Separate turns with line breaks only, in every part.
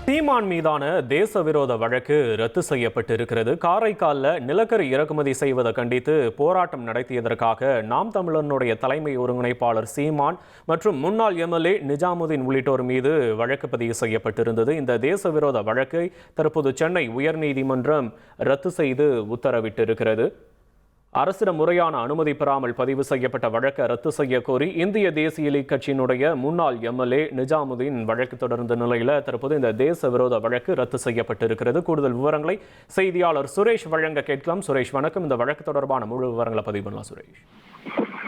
சீமான் மீதான தேச விரோத வழக்கு ரத்து செய்யப்பட்டிருக்கிறது. காரைக்காலில் நிலக்கரி இறக்குமதி செய்வதை கண்டித்து போராட்டம் நடத்தியதற்காக நாம் தமிழனுடைய தலைமை ஒருங்கிணைப்பாளர் சீமான் மற்றும் முன்னாள் எம்எல்ஏ நிஜாமுதீன் உள்ளிட்டோர் மீது வழக்கு பதிவு செய்யப்பட்டிருந்தது. இந்த தேச விரோத வழக்கை தற்போது சென்னை உயர்நீதிமன்றம் ரத்து செய்து உத்தரவிட்டிருக்கிறது. அரசிடம் முறையான அனுமதி பெறாமல் பதிவு செய்யப்பட்ட வழக்கை ரத்து செய்ய கோரி இந்திய தேசிய லீக் கட்சியினுடைய முன்னாள் எம்எல்ஏ நிஜாமுதீன் வழக்கு தொடர்ந்த நிலையில் தற்போது இந்த தேச விரோத வழக்கு ரத்து செய்யப்பட்டிருக்கிறது. கூடுதல் விவரங்களை செய்தியாளர் சுரேஷ் வழங்க கேட்கலாம். சுரேஷ் வணக்கம். இந்த வழக்கு தொடர்பான முழு விவரங்களை பதிவு பண்ணலாம். சுரேஷ்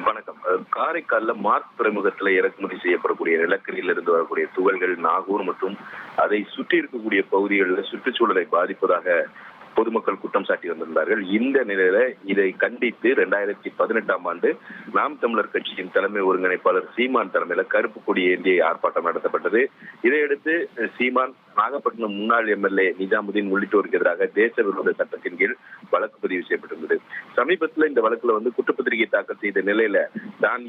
வணக்கம். காரைக்கால்ல மார்க் துறைமுகத்தில் இறக்குமதி செய்யப்படக்கூடிய நிலக்கரியிலிருந்து வரக்கூடிய துகள்கள் நாகூர் மற்றும் அதை சுற்றி இருக்கக்கூடிய பகுதிகளில் சுற்றுச்சூழலை பாதிப்பதாக பொதுமக்கள் குற்றம் சாட்டி வந்திருந்தார்கள். இந்த நிலையில இதை கண்டித்து 2018ஆம் ஆண்டு நாம் தமிழர் கட்சியின் தலைமை ஒருங்கிணைப்பாளர் சீமான் தலைமையில கருப்பு கொடி ஏந்திய ஆர்ப்பாட்டம் நடத்தப்பட்டது. இதையடுத்து சீமான், நாகப்பட்டினம் முன்னாள் எம்எல்ஏ நிஜாமுதீன் உள்ளிட்டோருக்கு எதிராக தேச விரோத சட்டத்தின் கீழ் வழக்கு பதிவு செய்யப்பட்டிருந்தது. சமீபத்தில் இந்த வழக்குல குற்றப்பத்திரிகை தாக்கல் செய்த நிலையில தான்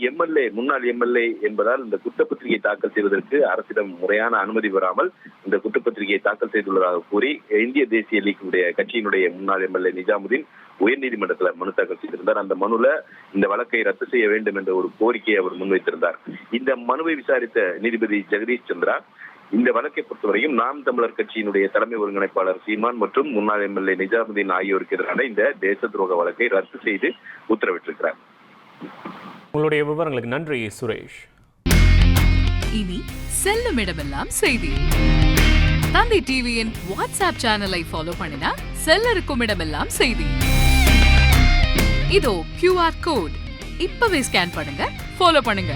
முன்னாள் எம்எல்ஏ என்பதால் இந்த குற்றப்பத்திரிகை தாக்கல் செய்வதற்கு அரசிடம் முறையான அனுமதி பெறாமல் இந்த குற்றப்பத்திரிகையை தாக்கல் செய்துள்ளதாக கூறி இந்திய தேசிய லீக்குடைய கட்சியினுடைய முன்னாள் எம்எல்ஏ நிஜாமுதீன் உயர்நீதிமன்றத்தில் மனு தாக்கல் செய்திருந்தார். அந்த மனுல இந்த வழக்கை ரத்து செய்ய வேண்டும் என்ற ஒரு கோரிக்கையை அவர் முன்வைத்திருந்தார். இந்த மனுவை விசாரித்த நீதிபதி ஜெகதீஷ் சந்திரா இந்த வழக்கை பொறுத்தவரையும் நாம் தமிழர் கட்சியினுடைய தலைமை ஒருங்கிணைப்பாளர் சீமான் மற்றும் முன்னாள் எம்எல்ஏ நிஜாமுதீன் ஆகியோருக்கு எதிரான இந்த தேச துரோக வழக்கை ரத்து செய்து உத்தரவிட்டிருக்கிறார்.
உங்களுடைய விவரங்களுக்கு நன்றி சுரேஷ்.
இனி செல்லும் இடமெல்லாம் செய்தி. தந்தி டிவியின் வாட்ஸ்அப் சேனலை ஃபாலோ பண்ணினா செல்ல இருக்கும் இடமெல்லாம் செய்தி. இதோ QR கோட் இப்பவே ஸ்கேன் பண்ணுங்க, ஃபாலோ பண்ணுங்க.